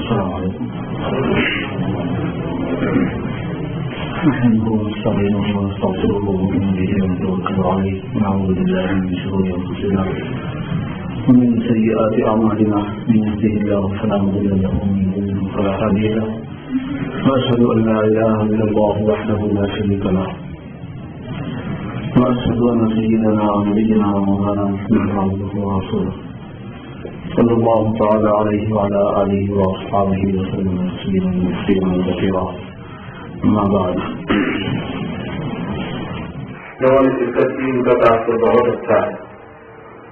السلام علیکم. نحمده ونستعينه ونستغفره ونؤمن به ونتوكل عليه ونعوذ بالله من شرور انفسنا ومن سيئات اعمالنا من يهده الله فلا مضل له ومن يضلل فلا هادي له واشهد ان لا اله الا الله وحده لا شريك له واشهد ان سيدنا ونبينا ومولانا محمدا عبده ورسوله صلى الله تعالى عليه وعلى آله وأصحابه وسلم تسليما كثيرا. أما بعد. لوگوں نے شرکت کی، ان کا تاثر بہت اچھا ہے،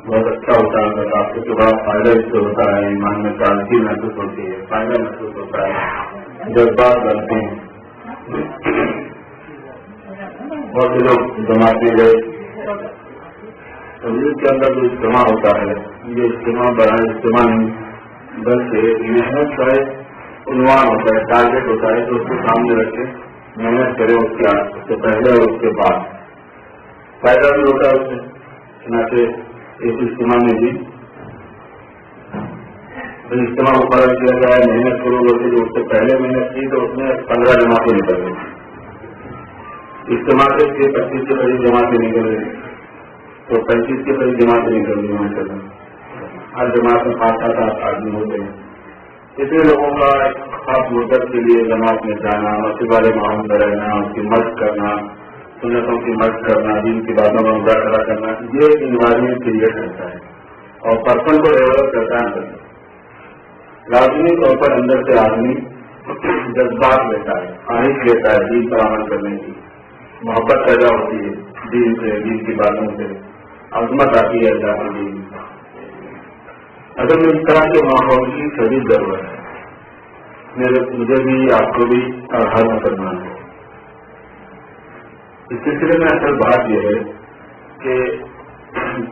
بہت اچھا ہوتا ہے. ان کا تاثر کے بعد فائدہ اس سے ہوتا ہے، ایمان میں تازگی محسوس ہوتی ہے، فائدہ محسوس ہوتا ہے، جذبات بنتے ہیں. بہت سے لوگ جماعت میں گئے، تبلیغ کے اندر جو اجتماع ہوتا ہے، یہ اجتماع بڑا اجتماع نہیں بلکہ محنت کا ایک عنوان ہوتا ہے، ٹارگیٹ ہوتا ہے، جو اس کو سامنے رکھے محنت کرے، اس سے پہلے اور اس کے بعد فائدہ بھی ہوتا ہے اس سے. چنانچہ اس اجتماع میں بھی اجتماع کو فرض کیا جائے، محنت شروع ہوتی جو اس سے پہلے محنت کی تو اس میں 15 جماعتیں نکل گئی. اجتماع سے 25 کے قریب جماعتیں نکل گئی تو 35 کے قریب جماعتیں نکل گئی. ہر جماعت میں 5-7 آدمی ہوتے ہیں. اس لیے لوگوں کا خاص مدت کے لیے جماعت میں جانا، مسجد والے ماحول میں رہنا، اس کی مشق کرنا، سنتوں کی مشق کرنا، دین کی باتوں میں مذاکرہ کرنا، یہ انوائرمنٹ کریٹ کرتا ہے اور پرسن کو ڈیولپ کرتا ہے. لازمی طور پر اندر سے آدمی جذبات لیتا ہے، خواہش لیتا ہے دین پر عمل کرنے کی، محبت پیدا ہوتی ہے دین سے، دین کی باتوں سے، عظمت آتی ہے اللہ کے دین. اگر میں اس طرح کے ماحول کی شدید ضرورت ہے، مجھے بھی، آپ کو بھی اور ہر مسلمان کو. اس سلسلے میں اصل بات یہ ہے کہ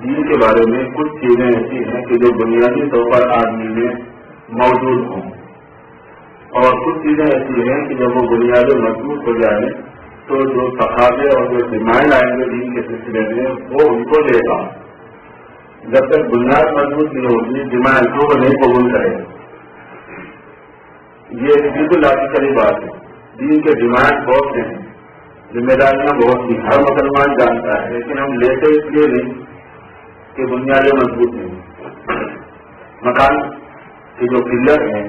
دین کے بارے میں کچھ چیزیں ایسی ہیں کہ جو بنیادی طور پر آدمی میں موجود ہوں، اور کچھ چیزیں ایسی ہیں کہ جب وہ بنیادیں مضبوط ہو جائیں تو جو تقاضے اور جو ڈیمانڈ آئیں گے دین کے سلسلے میں وہ ان کو دے گا. جب تک بنیاد مضبوط نہیں ہوگی ڈیمانڈ کو وہ نہیں قبول کرے گا. یہ بالکل لاجیکلی بات ہے. دین کے ڈیمانڈ بہت سے ہیں، ذمہ داریاں بہت سی، ہر مسلمان جانتا ہے، لیکن ہم لیتے اس لیے نہیں کہ بنیادیں مضبوط نہیں. مکان کے جو پلر ہیں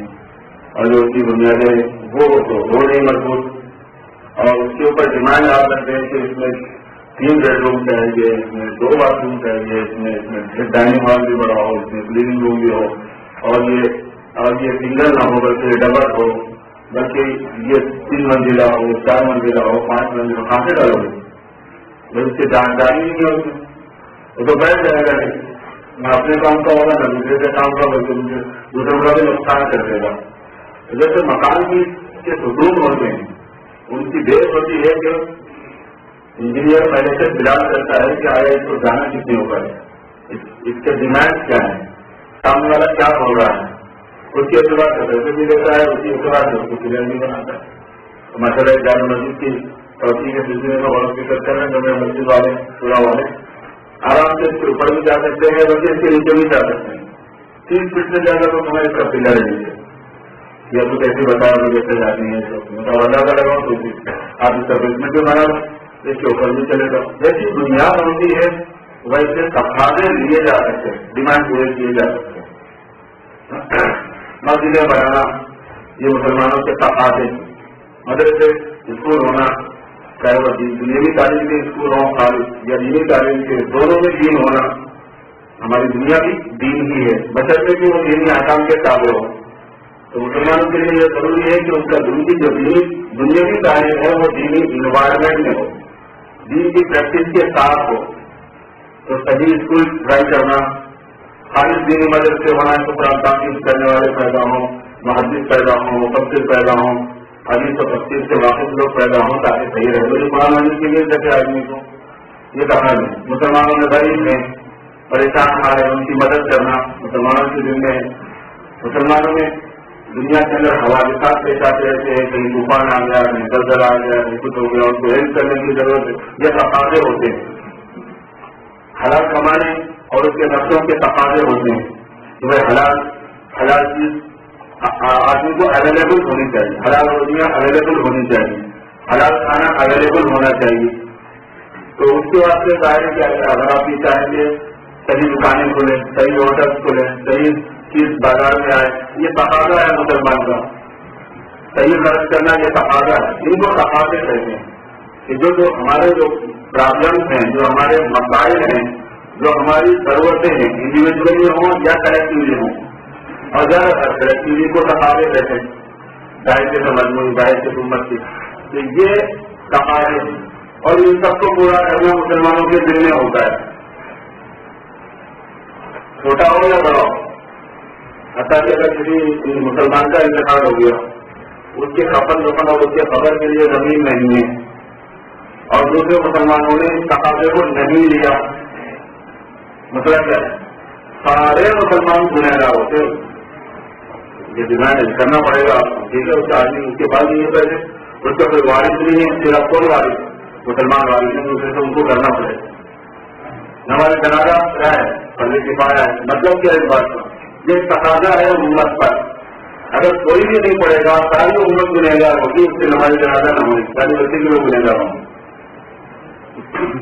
اور جو اس کی بنیادیں ہیں وہ نہیں مضبوط، اور اس کے اوپر ڈیمانڈ آپ کرتے ہیں کہ اس میں 3 بیڈ روم چاہیے، اس میں 2 باتھ روم چاہیے، اس میں ڈائننگ ہال بھی بڑا ہو، اس میں لونگ روم بھی ہو، اور یہ سنگل نہ ہو بلکہ ڈبل ہو، بلکہ یہ 3 منزلہ ہو، 4 منزلہ ہو، 5 منزلہ ہو. کہاں سے ڈالو گے؟ اس کی جانکاری نہیں ہے، وہ تو بیٹھ جائے گا نہیں، نہ اپنے کام کا ہوگا نہ دوسرے کے کام کا، بلکہ دوسروں کا بھی نقصان کر دے گا. جیسے مکان کی کے ستون ہوتے ہیں، ان کی دیکھ ہوتی ہے کہ انجینئر پہلے سے بلان کرتا ہے کہ آیا اس کو جانا کتنے اوپر ہے، اس کے ڈیمانڈ کیا ہے، سامنے والا کیا بول رہا ہے، اس کے اعتبار سے پیسے بھی دیتا ہے، اس کے اعتبار سے اس کو کلیئر بھی بناتا ہے. مسئلہ جامع مسجد کی توسیع کے سلسلے میں غور و فکر کر رہے ہیں، جو مسجد والے شورا والے آرام سے اس کے اوپر بھی جا سکتے ہیں، بلکہ اس کے نیچے بھی جا سکتے ہیں. 30 فٹ سے زیادہ تو تمہیں اس کا پلر ہے نیچے، یا تو کیسے بتایا تو کیسے جاتی ہے اللہ کا لگاؤ تو آپ اس کا بیسمنٹ بھی بنا لو، اس کے اوپر بھی چلے گا. جیسی بنیاد ہوتی ہے ویسے تقاضے لیے جا سکتے ہیں، ڈیمانڈ پورے کیے جا سکتے ہیں. مسجدیں بنانا یہ مسلمانوں کے تقاضے، مدرسے اسکول ہونا، چاہے وہ دینی تعلیم کے اسکول ہوں خالص یا دینی تعلیم کے، دونوں میں دین ہونا. ہماری دنیا بھی دین ہی ہے، بشرطے کہ وہ دینی احکام کے تابع ہو. تو مسلمانوں کے لیے یہ ضروری ہے کہ ان کا دنیاوی تعلیم ہے وہ دینی انوائرمنٹ میں ہو، دین کی پریکٹس کے ساتھ ہو. تو صحیح اسکول ٹرائی کرنا، خالص دینی مدرسے ہونا، اس پر تاکید کرنے والے پیدا ہوں، محدث پیدا ہوں، مفسر پیدا ہوں، حدیث و تفسیر سے واقف لوگ پیدا ہوں تاکہ صحیح رہے. مجھے قرآن مجید کے لیے سکے آدمی کو یہ کہنا نہیں. مسلمانوں میں غریب ہیں، پریشان آ رہے ہیں، ان کی مدد کرنا مسلمانوں کے ذمہ ہے. مسلمانوں میں دنیا کے اندر حوادثات پیش آتے رہتے ہیں، کہیں طوفان آ گیا، کہیں زلزلہ آ گیا، کہیں کچھ ہو گیا، ان کو ہیلپ کرنے کی ضرورت ہے. یہ تقاضے ہوتے ہیں، حلال کمانے اور اس کے نفسوں کے تقاضے ہوتے ہیں کہ بھائی حلال چیز آدمی کو اویلیبل ہونی چاہیے، حلال روزیاں اویلیبل ہونی چاہیے، حلال کھانا اویلیبل ہونا چاہیے. تو اس کے واسطے ظاہر کیا ہے، اگر آپ یہ چاہیں گے صحیح دکانیں کھولیں، صحیح ہوٹل کھولیں، صحیح چیز بازار میں آئے، یہ تقاضا ہے مسلمان کا. صحیح خرچ کرنا یہ تقاضا ہے. ان کو تقاضے کہتے ہیں کہ جو ہمارے جو پرابلمس ہیں، جو ہمارے مسائل ہیں، جو ہماری ضرورتیں ہیں، انڈیویجلی ہوں یا کلیکٹیولی ہوں، اور زیادہ تر کلیکٹیولی کو تقاضے کہتے ہیں، دائرے سے مجموعی دائرے سے امت کی. تو یہ تقاضے ہیں اور ان سب کو پورا کرنا مسلمانوں کے دل میں ہوتا ہے، چھوٹا ہو یا بڑا ہو. حتیٰ کہ اگر کسی مسلمان کا انتقال ہو گیا، اس کے کفن دفن اور اس کے قبر کے لیے زمین نہیں ہے اور دوسرے مسلمانوں نے اس تقاضے کو نہیں لیا، مطلب کیا ہے؟ سارے مسلمان گنہگار ہوتے، یہ ڈیمانڈ کرنا پڑے گا. ٹھیک ہے، اس کا آدمی اس کے بعد نہیں پیسے، اس کا کوئی وارث نہیں ہے، صرف کوئی وارث مسلمان وارث ہے، دوسرے سے ان کو کرنا پڑے گا. ہمارے جنازہ کیا ہے؟ پہلے کفایہ ہے. مطلب کیا ہے اس بات کا؟ یہ تقاضا ہے امت پر. اگر کوئی بھی نہیں پڑے گا، ساری امت گنہگار ہوگی، اس سے ہماری جنازہ نہ ہوگی، ساری بچے کے لوگ گنہگار ہوں گے.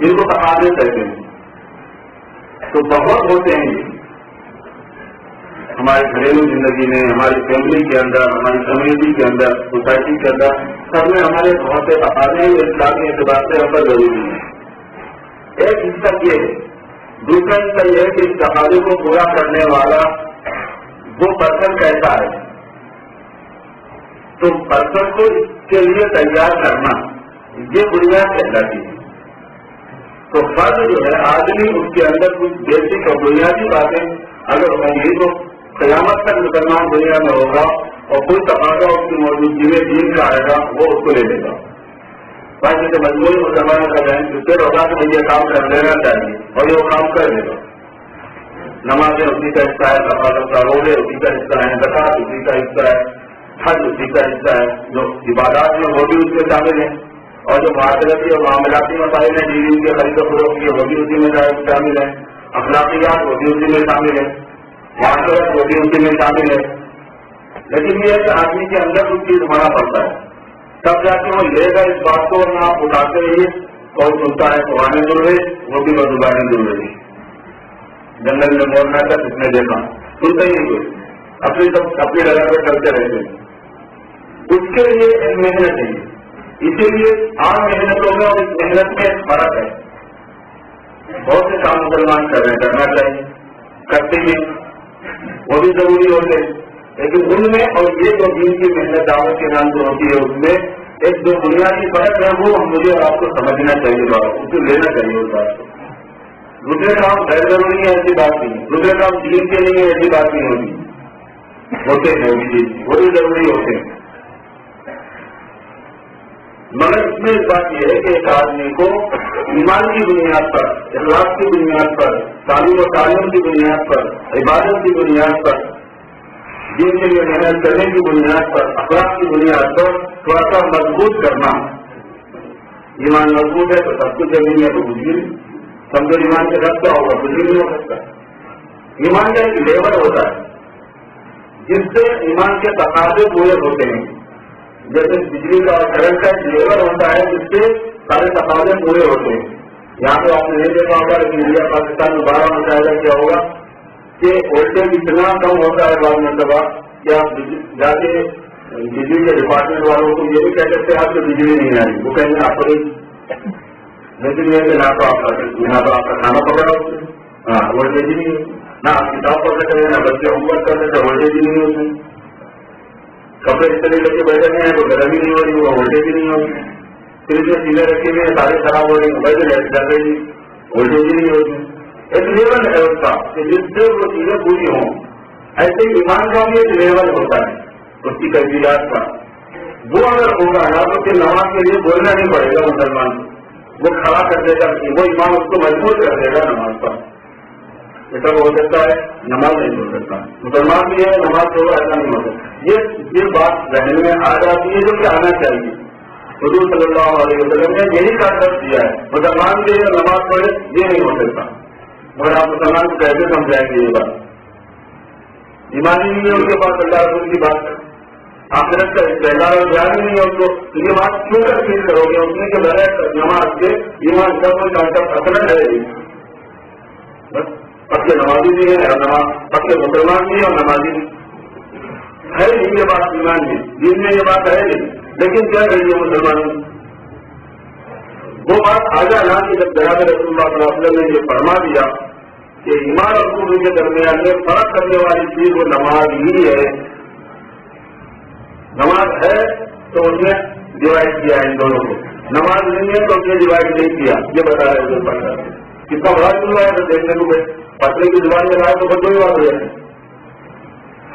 جن کو تقاضے کہتے ہیں تو بہت ہوتے ہیں ہماری گھریلو زندگی میں، ہماری فیملی کے اندر، ہماری کمیونٹی کے اندر، سوسائٹی کے اندر، سب میں ہمارے بہت سے تقاضے اسلامی اعتبار سے ہم پر ضروری ہے. ایک حصہ یہ ہے. دوسرا حصہ یہ ہے کہ اس تقاضے کو پورا کرنے والا وہ پرسن کیسا ہے. تو پرسن کو اس کے لیے تیار کرنا یہ بنیاد کہلاتی ہے. تو فرض جو ہے آدمی اس کے اندر کچھ بیسک اور بنیادی باتیں اگر ہوں گی تو قیامت تک مسلمان دنیا میں ہوگا اور کوئی تقاضا اس کی موجودگی میں دین کا آئے گا وہ اس کو لے لے گا. باقی جیسے مجموعی مسلمان کا جائیں تو پھر ہوگا کہ یہ کام کر لینا چاہیے اور یہ وہ کام کر لے گا. نمازیں اسی کا حصہ ہے، تقاضوں کا روزے اسی کا حصہ ہے، زکات اسی کا حصہ ہے، حج اسی کا حصہ ہے. جو عبادات میں وہ بھی اس میں شامل ہیں اور جو معاشرتی اور معاملاتی مسائل ہیں، بیوی کے خرید و فروخت کی وہ بھی اسی میں شامل ہیں، اخلاقیات وہ بھی اسی میں شامل ہیں، معاشرت وہ بھی اسی میں شامل ہے. لیکن یہ ہے کہ آدمی کے اندر کچھ چیز ہونا پڑتا ہے، تب جا کے وہ لے گا اس بات کو. ورنہ آپ اٹھاتے رہیے اور سنتا ہے قرآن ضروری وہ بھی بزبانی ضروری. جنگل میں مورنا تھا اس نے دیکھا، سنتے ہی کوئی اپنی جگہ پہ چلتے رہتے ہیں. اس کے لیے ایک محنت ہے. اسی لیے عام محنتوں میں اور اس محنت میں فرق ہے. بہت سے کام مسلمان کر رہے ہیں، کرنا چاہیے، کرتے ہیں، وہ بھی ضروری ہوتے ہیں. لیکن ان میں اور یہ جو دین کی محنت دعوت کے نام جو ہوتی ہے اس میں ایک جو بنیادی فرق ہے وہ مجھے اور آپ کو سمجھنا چاہیے، بات اس کو لینا چاہیے اس بات کو. دوسرے کام غیر ضروری ہے ایسی بات نہیں، دوسرے کام دین کے لیے ایسی بات نہیں ہوتی، ہوتے ہیں وہ بھی ضروری ہوتے ہیں. مگر اس میں اس بات یہ ہے کہ ایک آدمی کو ایمان کی بنیاد پر، اخلاق کی بنیاد پر، تعلیم و تعلیم کی بنیاد پر، عبادت کی بنیاد پر، دین کے لیے محنت کرنے کی بنیاد پر، اخلاق کی بنیاد پر تھوڑا سا مضبوط کرنا. ایمان مضبوط ہے تو سب کچھ نہیں ہے تو کچھ بھی نہیں. کمزور ایمان کے ساتھ کیا ہوگا؟ کچھ بھی نہیں ہو سکتا. ایمان کا ایک لیول ہوتا ہے جس سے ایمان کے تقاضے پورے ہوتے ہیں. جیسے بجلی کا اور کرنٹ کا ایک لیول ہوتا ہے جس سے سارے تقاضے پورے ہوتے ہیں. یہاں پہ آپ نے نہیں دیکھا ہوگا لیکن انڈیا پاکستان میں بڑا مشاہدہ کیا ہوگا کہ وولٹیج اتنا کم ہوتا ہے بعض مرتبہ کہ آپ جا کے بجلی کے ڈپارٹمنٹ والوں کو یہ بھی کہہ سکتے ہیں آپ کو بجلی نہیں آ رہی، وہ کہیں گے آپ کو لیکن یہ کہ نہ تو آپ کا کھانا پکڑا ہوتے ہیں، ہاں وولٹیج ہی نہیں ہوتی، نہ آپ کتاب پڑھ سکتے ہیں، نہ بچے ہوم ورک کر سکتے، وولٹیج ہی نہیں ہوتی. کپڑے اس طرح لے کے بیٹھے ہیں تو گرم ہی نہیں ہو رہی، وہ وولٹیج ہی نہیں ہوتی. پھر جو چیزیں رکھی ہوئی ہیں سارے خراب ہو رہی ہیں، موبائل لائٹ چل رہی، وولٹیج ہی نہیں ہوتی. ایک لیول ہے اس کا کہ جس سے وہ چیزیں پوری ہوں. ایسے ہی ایمان کا بھی ایک لیول ہوتا ہے اس کی تجزیات کا. وہ اگر ہوگا نا تو پھر نماز کے لیے بولنا نہیں پڑے گا مسلمان کو، وہ کھڑا کر دے گا، وہ ایمان اس کو مضبوط کر دے گا نماز پر. ایسا ہو سکتا ہے نماز نہیں ہو سکتا، مسلمان بھی ہے نماز ہوگا ایسا نہیں ہو سکتا. یہ بات ذہن میں آ جاتی ہے جو کہ آنا چاہیے. حضور صلی اللہ علیہ وسلم نے یہی کانسیپٹ دیا ہے، مسلمان کے لیے نماز پڑھے یہ نہیں ہو سکتا. مگر آپ مسلمان کو کیسے سمجھائیں گے یہ بات؟ ایمانی نہیں ہے ان کے پاس اللہ رسول کی بات کر، آخرت کا استعمال اور دھیان نہیں ہے ان کو، یہ بات کیوں تفصیل کرو گے اس میں کہ بغیر نماز کے ایمان کا کوئی کانسیپٹ اثر ہے بس پکے نمازی بھی ہے اور پکے مسلمان بھی ہے اور نمازی بھی ہے نہیں، یہ بات ایمان میں دین میں یہ بات ہے نہیں، لیکن کیا کریے مسلمانوں وہ بات آ جانا کہ جب جناب رسول اللہ صلی اللہ علیہ وسلم نے یہ فرما دیا کہ ایمان اور کفر کے درمیان میں فرق کرنے والی چیز وہ نماز ہی ہے، نماز ہے تو اس نے ڈیوائڈ کیا ان دونوں کو، نماز نہیں ہے تو اس نے ڈیوائڈ نہیں کیا، یہ بتا رہے ہیں پڑھ رہا ہے کتنا بڑا چل رہا ہے تو دیکھنے کو پتلے کی زبان میں لگائے تو بچوں کی بات ہو جائے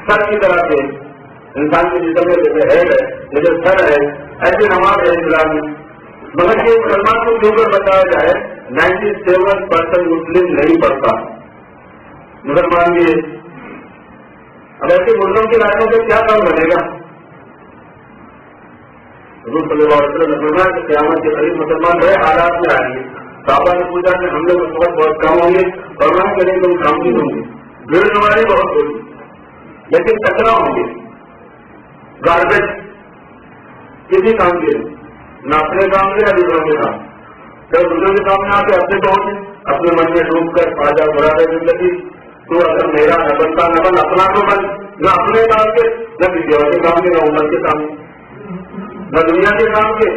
سر کی طرح سے انسان کے جسم میں جیسے ہیڈ ہے جیسے سر ہے ایسے نماز ہے اسلام میں، مگر یہ مسلمان کو کیوں کر بتایا جائے 97% مسلم نہیں پڑھتا مسلمان بھی ہے، اب ایسے ملکوں کے علاقوں سے کیا کام بنے گا؟ حضور صلی اللہ علیہ وسلم نے فرمایا کہ قیامت کے قریب مسلمان بڑے حالات میں آئیں گے، صحابہ نے پوچھا کہ ہم لوگ اس وقت بہت کم ہوں گے، فرمایا کہ نہیں تم کام نہیں ہوں گے، بھیڑ ہماری بہت ہوگی لیکن کچرا ہوں گے، گاربیج کسی کام کے نہ اپنے کام کے نہ دوسروں کے کام، جب دوسروں کے کام میں آ کے اپنے پہنچے اپنے من میں ڈوب کر آجا بڑھا دے زندگی تو اگر میرا نہ بنتا نہ بن اپنا تو بن، نہ اپنے کام کے نہ کسی اور کے کام کے نہ عمر کے کام نہ دنیا کے کام کے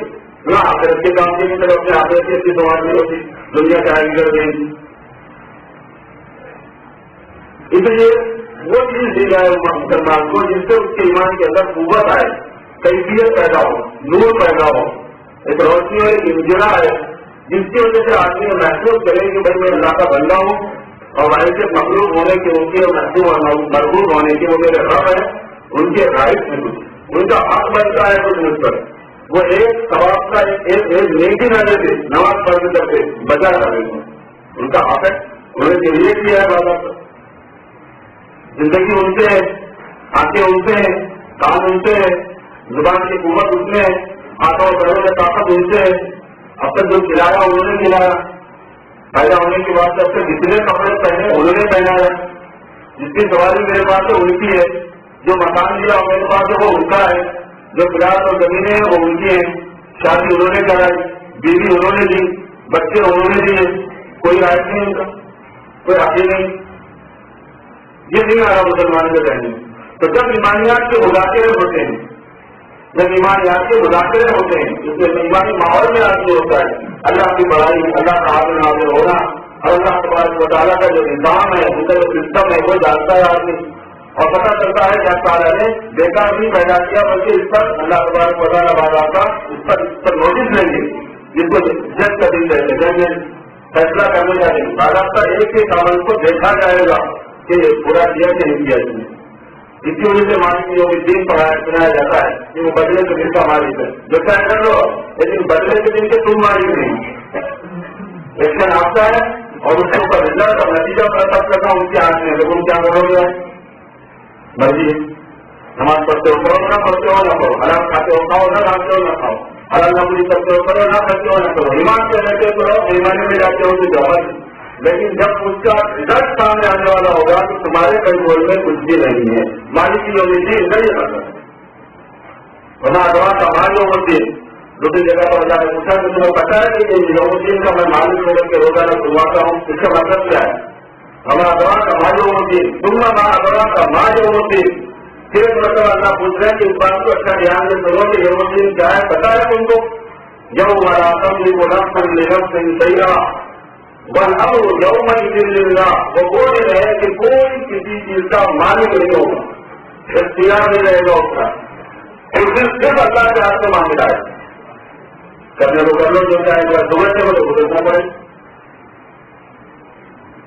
نہ آخرت کے کام کے طرف اپنے آخرت کی ایسی سوال نہیں ہوتی دنیا کا آئیں کر دیں گی، اس لیے وہ چیز دی جائے مسلمان کو جس سے اس کے ایمان کے اندر قوت آئے، کیفیت پیدا ہو، نور پیدا ہو، ایک روشنی اور ایک انجنا ہے جس کی وجہ سے آدمی محسوس کرے کہ بھائی میں اللہ کا بندہ ہوں اور ایسے مخلوق ہونے کے ان کے مربوط ہونے کے وہ میرے رب ہے، ان کے رائٹ میں کچھ ان کا حق بنتا ہے کچھ مجھ پر، وہ ایک ثواب کا ایک نیکی نہ دیتے نماز پڑھنے کرتے بجا کرے ان کا حق ہے، انہوں نے ذریعے کیا ہے بابا زندگی ان سے ہے، آنکھیں ان سے ہیں، کان ان سے ہے، زبان کی قوت ان سے ہے، ہاتھوں اور پیروں میں طاقت ان سے ہے، اب تک جو کھلایا انہوں نے کھلایا، پیدا ہونے کے بعد جب سے جتنے کپڑے پہنے انہوں نے پہنایا، جس کی سواری میرے پاس ہے ان کی ہے، جو مکان دیا میرے پاس ہے وہ ان کا ہے، جو پلاٹ اور زمینیں ہیں وہ ان کی ہیں، شادی انہوں نے کرائی، بیوی انہوں نے دی، بچے انہوں نے دیے، کوئی رائٹ نہیں ان کا، کوئی حق نہیں، یہ نہیں آ رہا مسلمان کے کہنے، تو جب ایمانیات کے مذاکرے ہوتے ہیں جب ایمانیات کے مذاکرے ہوتے ہیں اس میں ایمانی ماحول میں آدمی ہوتا ہے، اللہ کی بڑائی اللہ کا حاضر ناظر ہونا اور اللہ تبارک و تعالیٰ کا جو نظام ہے اس کا جو سسٹم ہے وہ جانتا ہے آدمی اور پتہ چلتا ہے کہ تعالیٰ نے بیکار نہیں پیدا کیا بلکہ اس پر اللہ تبارک و تعالیٰ باضابطہ اس پر نوٹس لیں گے جس کو جج کا دن کہتے ہیں، فیصلہ کرنے کا دن باضابطہ ایک ایک عمل کو دیکھا جائے گا کہ یہ پورا کیا کہ نہیں کیا اس نے، اسی وجہ سے مالک یوم الدین سنایا جاتا ہے کہ وہ بدلے کے دن کا مالک ہے، جو طے کر لو لیکن بدلے کے دن کے تم مالک نہیں، ایکشن آتا ہے اور اس کے اوپر رزلٹ اور نتیجہ پرست کرنا ان کے ہاتھ میں، تو تم کیا کرو گے مرضی نماز پڑھتے ہو کرو نہ پڑھتے ہو نہ کرو، حلال کھاتے ہو کھاؤ نہ کھاتے ہو نہ کھاؤ، حلال نوکری کرتے ہو کرو نہ کرتے ہو نہ کرو، ایمان سے رہتے ہو کرو ایمانی میں جاتے ہو تو جواب، لیکن جب اس کا رزلٹ سامنے آنے والا ہوگا تو تمہارے کنٹرول میں کچھ بھی نہیں ہے، مالک کی یوم الدین ادھر ہی کرنا ہے، ورنہ ادوا کا مال یوم الدین دوسری جگہ پر اللہ نے پوچھا کہ تمہیں پتا ہے کہ یوم الدین کا میں مالک ہو کر کے روزانہ کرواتا ہوں، اس کا مطلب کیا ہے؟ ہمارا ادوا کا مال یوم الدین تم ہمارا ادوا کا مال یوم الدین، پھر ایک مرتبہ اللہ پوچھ رہے ہیں کہ اس بات کو اچھا دھیان سے سنو کہ یوم الدین کیا ہے پتا ہے تم کو؟ یوم راتم بھی وہ نفس لنفس صحیح والامر یومئذ للہ، وہ دن ہے کہ کوئی کسی چیز کا مالک نہیں ہوگا، اختیار نہیں رہے گا اس کا، اس دن صرف اللہ کے ہاتھ میں معاملہ ہے، کرنے کو کر لو جو چاہے گا، سمجھنے کو تو گزرنا پڑے،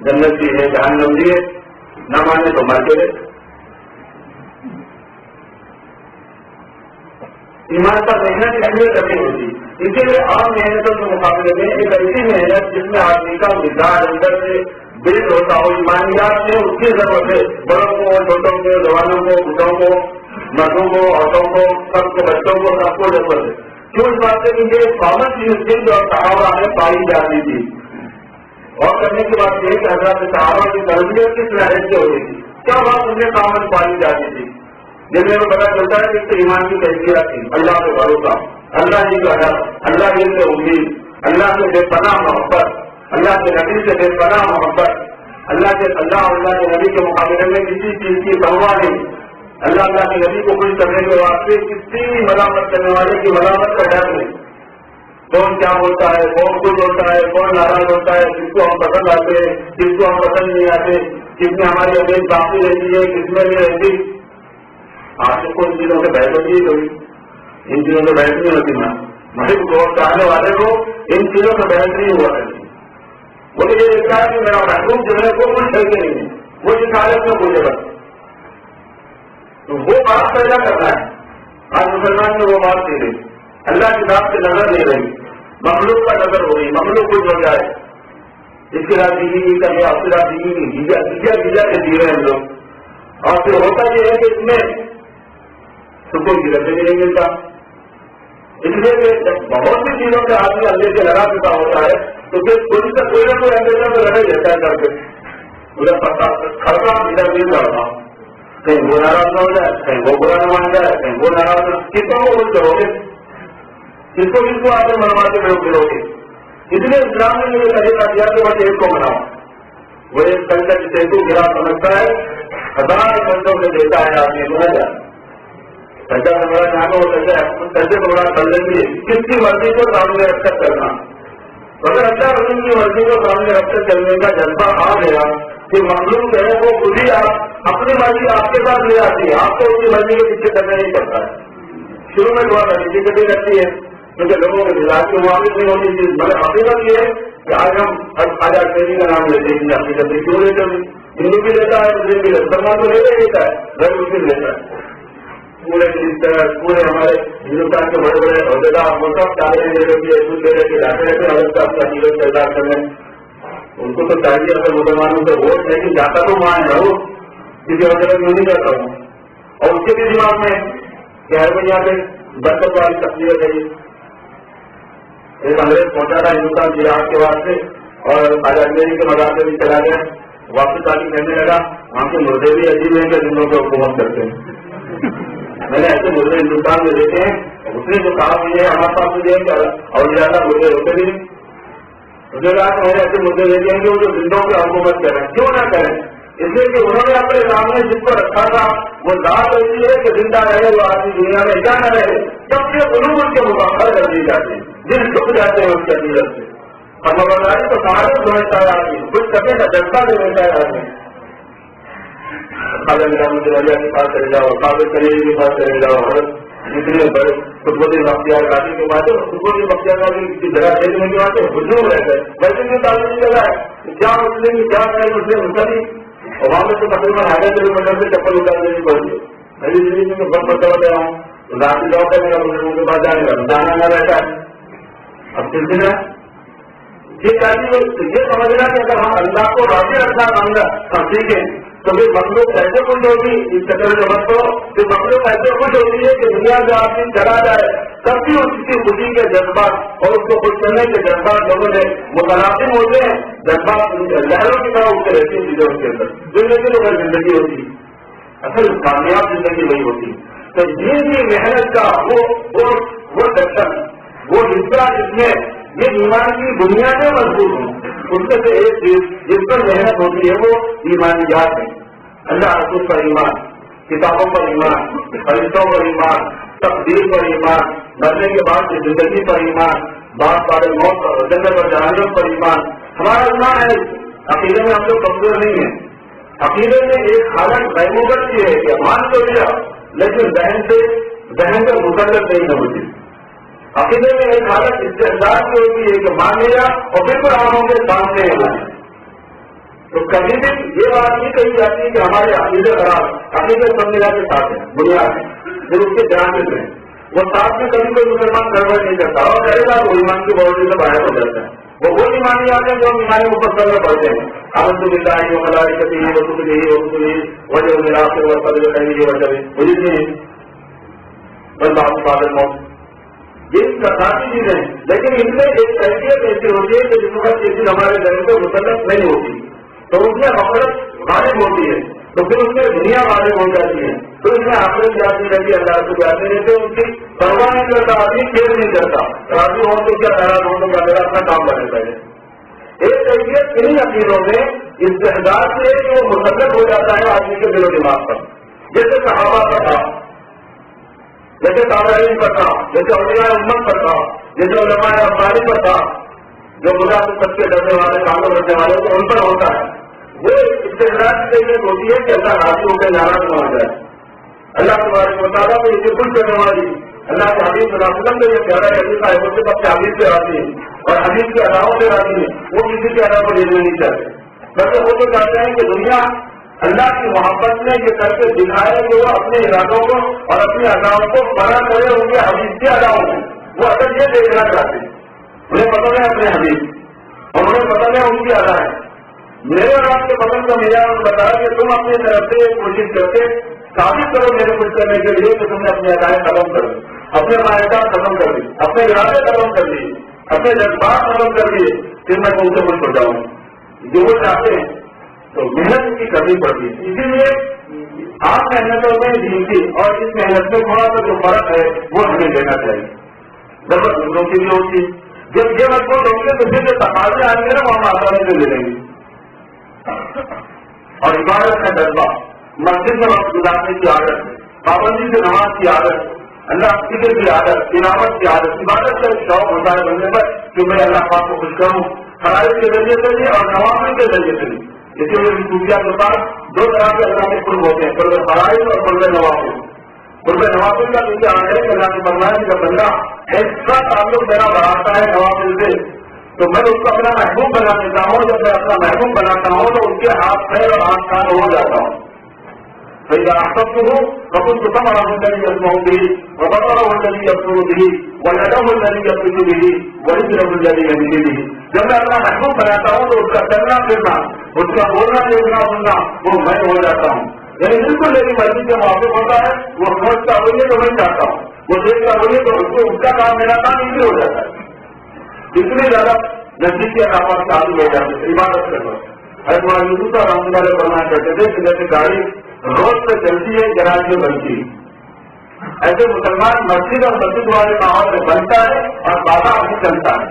جنت بھی ہے جہنم بھی ہے، نہ مانے تو مر کے ایمان پر محنت اہمیت کرنی ہوتی، اسی لیے عام محنتوں کے مقابلے میں ایک ایسی محنت جس میں آدمی کا مزاج اندر سے بلڈ ہوتا ہو، ایمانیات میں اس کی ضرورت ہے، بڑوں کو چھوٹوں کو جوانوں کو بڑھوں کو مردوں کو عورتوں کو سب کو بچوں کو سب کو ضرورت ہے، کیوں اس بات سے کہ یہ کامن چیز جو صحابہ میں پائی جاتی تھی، اور کرنے کی بات یہ کہ حضرت صحابہ کی تربیت کس لحاظ سے ہوئی تھی، کیا بات مجھے کامن پائی جاتی تھی؟ جب میرے کو پتا چلتا ہے کہ اس کے ایمان کی کیفیت تھی، اللہ کے بھروسہ، اللہ جی کا ڈر، اللہ جی سے امید، اللہ سے بے پناہ محبت، اللہ کے نبی سے بے پناہ محبت، اللہ کے نبی کے مقابلے میں کسی چیز کی پرواہ نہیں، اللہ کے نبی کو خوش کرنے کے واسطے کسی ملامت کرنے والے کی ملامت کا ڈر نہیں. کون کیا ہوتا ہے، کون خوش ہوتا ہے، کون ناراض ہوتا ہے، کس کو ہم پسند آتے ہیں، کس کو ہم پسند نہیں آتے، کس میں ہماری امیز باقی رہتی ہے، کس میں نہیں رہتی. عاشق کو ان چیزوں سے بحث ہوتی ہے، کبھی ان چیزوں سے بحث نہیں ہوتی. محب کو چاہنے والے کو ان چیزوں سے بحث نہیں ہوا کرتی. مجھے یہ دیکھتا ہے کہ میرا محبوب جو ہے وہ کچھ ہے کہ نہیں ہے، وہ اس حالت میں پوچھے گا تو وہ بات پیدا کرنا ہے. آج مسلمان نے وہ بات نہیں رہی، اللہ کی بات سے نظر نہیں رہی، مخلوق کا نظر ہو رہی، مخلوق کچھ ہو جائے، اس کے ساتھ دیگی نہیں کرنا، اس کے ساتھ دیگی نہیں، گیجا کے جی رہے ہیں ہم لوگ. اور پھر ہوتا یہ ہے کہ اس میں سکون کی رسے بھی نہیں ملتا. اس لیے کہ بہت سی چیزوں سے آدمی اندر سے لگا چکا ہوتا ہے تو پھر کوئی نہ کوئی اندر سے لڑائی دیتا ہے کر کے ادھر پتا کھڑنا ادھر بھی کرنا، کہیں وہ ناراض نہ ہو جائے، کہیں وہ برا نہ مان جائے، کہیں وہ ناراض نہ، کتوں کو کچھ کرو گے، کس کو آپ منوا کے لوگ گرو گے. اس لیے اسلام نے یہ طریقہ دیا کہ بس ایک کو مناؤ. وہ ایک کنٹر سیتو گرا سمجھتا ہے، 1000 گھنٹوں سے دیتا ہے آدمی کو جائے سجا سے بڑا جانا ہو سکتا ہے، سجے کو بڑا کر لیں گے. کس کی مرضی کو سامنے رکھ کر کرنا. اگر اچھا رسول کی مرضی کو سامنے رکھ کر چلنے کا جذبہ آ گیا کہ مخلوق جو ہے وہ خود ہی آپ اپنی مرضی آپ کے ساتھ لے آتی ہے، آپ کو اس کی مرضی کے پیچھے کرنا نہیں پڑتا ہے. شروع میں دعا کرنی کبھی کرتی ہے کیونکہ لوگوں کے مزاج کی موافق نہیں ہوتی چیز. مگر حقیقت یہ ہے کہ آج ہم خواجہ اجمیری کا نام لیتے ہیں، حقیقت کیوں لیتے ہیں؟ ہندو بھی لیتا ہے، مسلم بھی لیتا ہے، مسلمان تو لیتا ہے، غیر مسلم لیتا ہے. پورے ہمارے ہندوستان کے بڑے بڑے عہدیدار وہ سب چاہتے ہیں جاتے رہتے الگ کا اپنا جیون کردار کرنے. ان کو تو چاہیے اگر مسلمانوں سے ووٹ لیکن جاتا تو وہاں ہے وہ کسی وجہ میں نہیں کرتا ہوں. اور اس کے بھی دماغ میں کہ ہر بھائی یہاں پہ برکت والی تقسیم ہے. ایک انگریز پہنچا تھا ہندوستان جہاد کے واسطے اور خواجہ اجمیری کے مزار سے بھی چلا گیا. واپس آ کے کہنے لگا وہاں کے مردے بھی عجیب ہیں کہ جنوں پہ حکومت کرتے ہیں. میں نے ایسے مردے ہندوستان میں دیکھے ہیں. اس نے جو کہا مجھے ہمارے پاس مجھے اور زیادہ مردے ہوتے بھی مجھے کہا کہ میں نے ایسے مردے دیکھے ہیں کہ وہ جو زندوں پہ حکومت کریں. کیوں نہ کریں؟ اس لیے کہ انہوں نے اپنے سامنے جس کو رکھا تھا وہ ذات ایسی ہے کہ زندہ رہے وہ آدمی دنیا میں کیا نہ رہے. سب سے علوم ان کے مقابلہ کر دی جاتی ہے، جن جھک جاتے ہیں اس کے اندر سے. اور مباداری تو سارے سمجھتا ہے آدمی، کچھ کرنے کا جذبہ بھی ملتا ہے آدمی. خالد میرا کے پاس چلے جاؤ، قابل کریم کے پاس چلے جاؤ، جتنے بڑے خطبۃ بختیار قادری کے بعد خطبۃ بختیار قادری کی جگہ دیکھنے کے بعد ہجوم رہ گئے. ویسے بھی تعلیمی جگہ ہے، کیا مسلم کیا ہے مسلم مسلم. اور وہاں میں تو تقریباً 1000 کلو میٹر سے چپل اتارنے کی پڑتی ہے. میری زندگی میں بہت مرتبہ گیا ہوں، رات جاؤ کر میرا مسلموں کے پاس جانے کا جانا نہ رہتا ہے. اب سلسلہ یہ چاہیے یہ سمجھنا کہ اگر ہم اللہ کو راضی رکھنا ہم سیکھیں تو پھر مخلوق ایسے خوش ہوگی اس چکر میں مت کرو کہ مخلوق ایسے خوش ہوتی ہے کہ دنیا میں آدمی چلا جائے تب بھی اس کی خوشی کے جذبات اور اس کو خوش کرنے کے جذبات لوگوں نے متناسب ہوتے ہیں. جذبات لہروں کی طرح اٹھتے رہتی ہیں چیزوں کے اندر. زندگی تو پھر زندگی ہوتی اصل کامیاب زندگی وہی ہوتی. تو دین کی محنت کا وہ دشن وہ حصہ جس میں یہ ایمان کی بنیادیں مضبوط ہوں اس میں سے ایک چیز جس پر محنت ہوتی ہے وہ ایمانیات ہے. اللہ رسول پر ایمان، کتابوں پر ایمان، فرشتوں پر ایمان، تقدیر پر ایمان، مرنے کے بعد کی زندگی پر ایمان، بعد بعد موت پر جنت اور جہنم پر ایمان. ہمارا ایمان ہے. عقیدے میں ہم لوگ کمزور نہیں ہیں. عقیدے میں ایک حالت بہموت کی ہے کہ مان تو لیا لیکن ذہن پر مسلط نہیں ہوتی. عقیدے میں ایک حالت استحصال کی ہوتی ہے کہ مان لیا اور بالکل آنکھوں کے سامنے ہونا ہے. تو کبھی بھی یہ بات نہیں کہی جاتی کہ ہمارے عقیدے خراب، عقیدے سب ملا کے ساتھ ہے، بنیاد ہے، پھر اس کے جانتے ہیں وہ ساتھ میں کبھی کوئی مسلمان گڑبڑ نہیں کرتا اور کرے گا تو ایمان کی باؤنڈری سے باہر ہو جاتا ہے. وہ ایمانی آتے ہیں جو ہم ایمانی مفصل میں پڑھتے ہیں. الحمد للہ وہ ملائکتی ہے وہ رسلی ہے وہ رسلی وجہ ملا کے وہ فضل کریں گے وجہ مجھے نہیں بس آپ فاضل موت یہ ساتھی چیزیں ہیں. لیکن ان میں ایک کیفیت ایسی ہوتی ہے کہ جس وقت یہ چیز ہمارے ذہن کو مسلط نہیں ہوتی تو اس میں غفلت غالب ہوتی ہے. تو پھر اس میں دنیا غالب ہو جاتی ہے، تو اس میں آخرت جاتی رہتی، اللہ سے جاتے رہتے، ان کی پرواہ نہیں کرتا، آدمی کیئر نہیں کرتا، راضی ہو تو کیا، ناراض ہو تو کیا، میرا اپنا کام کرنے پہلے. ایک کیفیت انہیں عقیدوں میں استحداد سے جو مسلط ہو جاتا ہے آدمی کے دل و دماغ پر، جیسے صحابہ کا تھا، جیسے تابعین کا تھا، جیسے اولیاء امت کا تھا، جیسے علماء ربانی کا تھا، جو خدا سے سب سے ڈرنے والے، کاموں کرنے والے تو ان پر ہوتا ہے. وہ استحداد سے یہ ہوتی ہے کہ اللہ راضی ہو کے ناراض نہ ہو جائے. اللہ تبارک و تعالیٰ کو اسے خوش کرنے والی اللہ کے حبیب صلی اللہ علیہ وسلم کا یہ پیارا حدیث ہے، وہ صرف اپنے حبیب سے راضی ہے اور حدیث کے علاوہ سے راضی ہے، وہ کسی کے علاوہ لینے نہیں چاہتے، بلکہ وہ تو چاہتے ہیں کہ دنیا اللہ کی محبت میں یہ کر کے دکھائے کہ وہ اپنے ارادوں کو اور اپنی اداؤں کو بنا کرے ان کے حبیب کے اداؤں میں. وہ اصل یہ دیکھنا چاہتے ہیں، انہیں پسند ہے اپنے حبیب اور انہیں پسند ہے ان کی ادائیں. میرے اور آپ کے پسند کا معیار بتایا کہ تم اپنی طرف سے کوشش کرتے ثابت کرو میرے خوش کرنے کے لیے کہ تم نے اپنی ادائیں ختم کر دی، اپنے معاہدات ختم کر دی، اپنے ارادے ختم کر دیے، اپنے جذبات ختم کر دیے، پھر میں تم سے خوش ہو جاؤں. جو وہ چاہتے ہیں تو محنت کی کرنی پڑتی ہے. اسی لیے آپ محنتوں میں دین کی اور اس محنت میں تھوڑا سا جو فرق ہے وہ ہمیں لینا چاہیے. ضرورت دوسروں کی بھی ہوتی ہے. جب یہ مضبوط ہوں گے تو پھر جو تقاضے آئیں گے نا وہ ہم آسانی سے لے لیں گے. اور عبادت کا جذبہ، مسجد میں وقت گزارنے کی عادت، پابندی سے نماز کی عادت، اللہ کی ذکر کی عادت، تلاوت کی عادت، عبادت کا ایک شوق ہوتا ہے بندے پر کہ میں اللہ پاک کو خوش کروں، فرائض کے ذریعے سے بھی اور نوافل کے ذریعے سے بھی. اسی لیے صوفیہ کے پاس دو طرح کے اللہ کے قرب ہوتے ہیں، قرب فرائض اور قرب نوافل. قرب نوافل کا کیونکہ آ ہے کہ اللہ کے فرمایا کہ بندہ ایسا تعلق میرا بڑھاتا ہے نوافل سے تو میں اس کو اپنا محبوب بنا دیتا ہوں. جب میں اپنا محبوب بناتا ہوں تو ان کے ہاتھ پیر اور ہاتھ کان ہو جاتا ہوں. آسکت ہوں کپل کو سب الدی رسم بھی وبرا الدی افسر بھی ولڈم الدی افسر بھی وہی رب الدی بھی. جب میں اپنا محبوب بناتا ہوں تو اس کا چلنا پھرنا، اس کا بولنا دیکھنا سننا وہ میں ہو جاتا ہوں. یعنی بالکل میری مرضی سے موافق ہوتا ہے. وہ سمجھتا ہوئے تو میں چاہتا ہوں، وہ دیکھتا ہوئے تو اس کا کام میرا کام ایزی ہو جاتا ہے. اتنی زیادہ نزدیکی علامات شامل ہو جاتے ہیں عبادت کرنا. حضرت یوسف رحمۃ اللہ فرمایا کرتے تھے کہ جیسے گاڑی روڈ پہ چلتی ہے گراج میں بنتی ہے، ایسے مسلمان مسجد اور مسجد والے ماحول میں بنتا ہے اور بازار بھی چلتا ہے.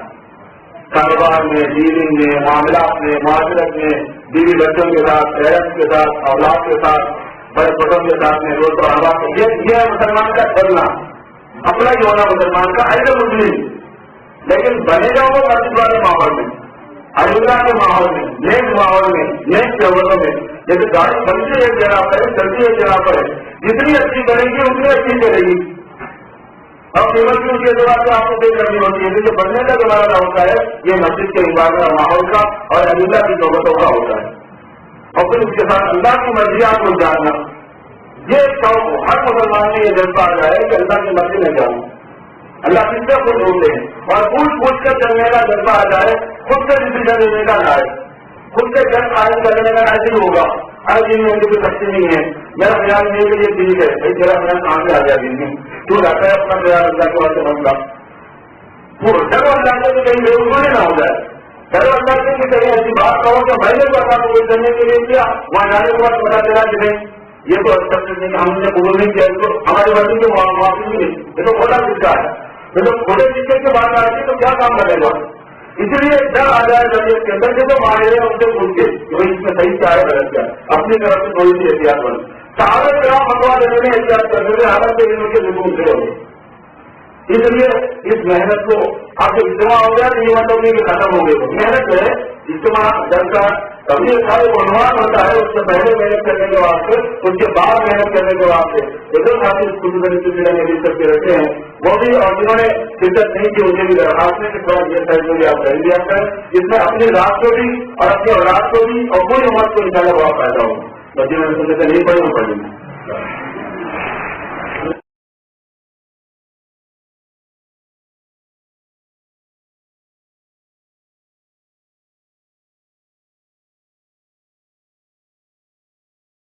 کاروبار میں، ڈیلنگ میں، معاملات میں، معاشرت میں، بیوی بچوں کے ساتھ، پیرنٹس کے ساتھ، اولاد کے ساتھ، بڑے بڑوں کے ساتھ میں روز و یہ ہے مسلمان کا چلنا، اپنا ہی ہونا مسلمان کا ایسے مسلم. لیکن بنے گا وہ مسجد والے ماحول میں، اللہ کے ماحول میں، نیک ماحول میں، نیک شہروں میں. جیسے گاڑی بنتی ہے ایک جگہ پر ہے، چلتی ہے ایک جگہ پر ہے، جتنی اچھی بنے گی اتنی اچھی چلے گی. اور قیمت بھی اس کے اعتبار سے آپ کو پے کرنی ہوتی ہے. جو بننے کا زمانہ ہوتا ہے یہ مسجد کے عبادت اور ماحول کا اور اللہ کی صحبتوں کا ہوتا ہے. اور پھر اس کے ساتھ اللہ کی مرضیات کو جاننا، یہ شوق ہر مسلمان میں یہ جذبہ آ جائے کہ اللہ کی مرضی میں جاؤں، اللہ کس سے خود ہوتے ہیں اور پوچھ کر چلنے کا جذبہ آ جائے، خود سے ڈسیزن لینے کا نہ آئے، خود سے جن قائم کرنے کا ایسے ہی ہوگا. ہر دن میں کوئی سختی نہیں ہے، میرا خیال میرے لیے ٹھیک ہے، بھائی میرا خیال کہاں سے آ جائے دن میں تو رہتا ہے اپنا خیال اللہ کے واسطے بنتا. وہ ڈر اللہ کے کہیں بے روزگاری نہ ہو جائے. ڈر اللہ کے کہیں ایسی بات کہو کہ میں نے پتا کوئی کرنے کے لیے کیا وہاں جانے کے بعد پتا چلا کہ نہیں یہ تو اچھا نہیں، ہم نے قبول نہیں کیا، اس کو ہماری مرضی کے معافی نہیں ملی، یہ تو کھوٹا سکھا ہے. جب کھوٹے سکے کی بات آتی ہے تو کیا کام کرے گا. اس لیے ڈر آ جائے طبیعت کے اندر جو مارے ہیں ان سے پوچھ کے کہ اس میں صحیح کیا ہے غلط کیا ہے، اپنی طرف سے تھوڑی سی احتیاط بنے. صحابہ کرام فتوا دینے میں احتیاط کرتے تھے، حالت کے دنوں کے ذکر سے ہوگی. اس لیے اس محنت کو آپ جب اجتماع ہو گیا تو یہ مطلب نہیں کہ ختم ہو گئے. محنت ہے اجتماع جلسہ کبھی سارے عنوان ہوتا ہے، اس سے پہلے محنت کرنے کے واسطے، اس کے بعد محنت کرنے کے واسطے. ادھر ساتھی اسکول میں سب کے رہتے ہیں وہ بھی، اور جنہوں نے شرکت نہیں کی مجھے بھی درخواست ہے کہ تھوڑا یہ فیصلے بھی آپ کر دیا کریں. اس میں اپنی رات کو بھی اور اپنی اولاد کو بھی اور پوری عمر کو انشاءاللہ بہت فائدہ ہوگا. بچے میں نے سمجھے نہیں پڑے وہ پڑھیں گے.